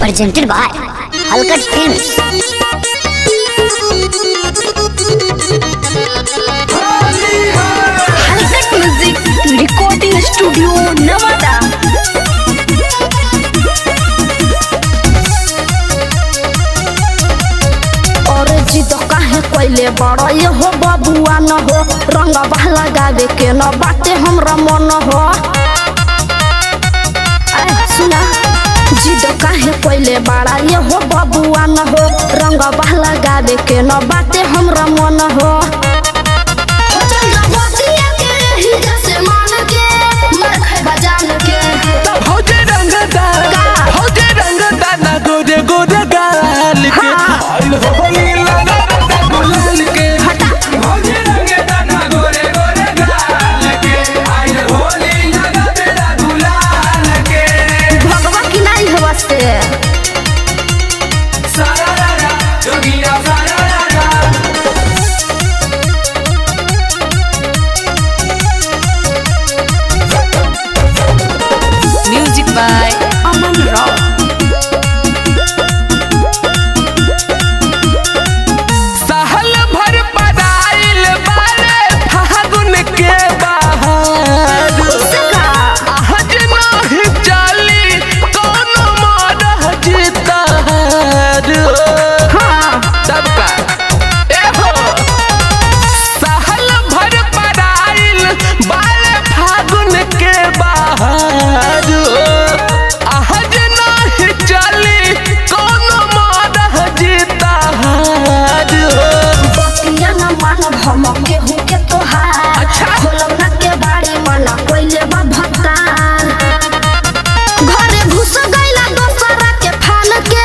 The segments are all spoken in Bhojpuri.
presented by Halkat Films. Halkat Music Recording Studio Nevada. और जिद काहे कोइले बड़ा ये हो बबुआ न हो रंग बहला गावे के न बाटे हमरा मन हो। सुना जिद काहे कोइले बड़ा ये हो बबुआ न हो रंग बहला गावे के न बाटे हमरा मन हो। Music by Aman Rao. सहल भर पदाइल बारे फागुन के बाहर आज नहीं चली कोनो मरह जितार सबका एहो सहल भर पदाइल बारे फागुन के बाहर आज नहीं चली कोनो मरह जितार हम केहू के तोहार अच्छा। खोलौना के बाड़ी मना कोइले बा भक्तार घरे घुस गइला दोसरा के फान के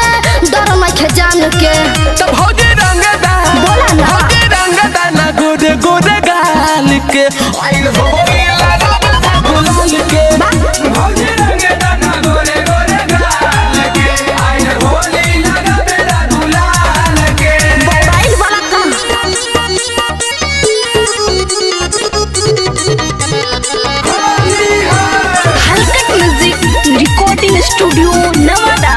डर मखे जान के तब होगे रंगदार बोला ना। होगे रंगदार ना गोरे गोरे गाल के आइल होगे लगा गुलाल के होगे रंगदार ना गोरे गोरे गाल के आइल होली लगा मेरा गुलाल के मोबाइल वाला काम हलकट म्यूजिक रिकॉर्डिंग स्टूडियो नवादा।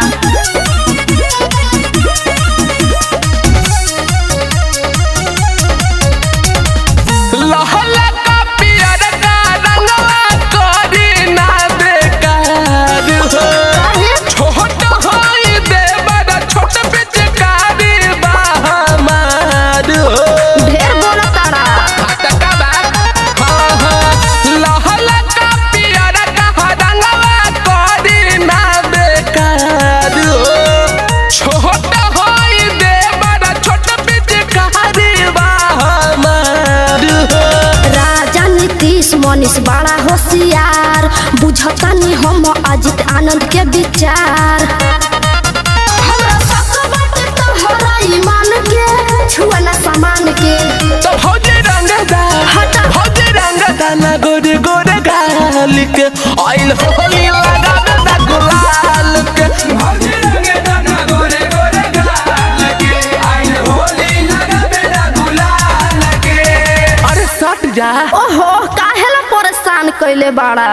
लहला का पियर का रंगवा करी ना बेकार हो छोट होई देवर छोट पिचकारी बा हमार हो ढेर बोला तारा हटका बा हाँ हाँ लहला का पियर का रंगवा करी ना बेकार हो छोट होई देवर छोट पिचकारी बा हमार हो राजा नीतीश मनीष बड़ा होशियार बुझता नहीं हम अजित आनंद के विचार हमरा शक बाटे तोहरा ईमान के छुअना सामान के तो भौजी रंगदार हटा। भौजी रंगदार ना गोरे गोरे गाल के आइल होली लगा बेटा गुलाल के भौजी रंगदार ना गोरे गोरे गाल के आइल होली लगा बेटा गुलाल के अरे सट जा ओहो काहेला परेशान कइले बाड़ा।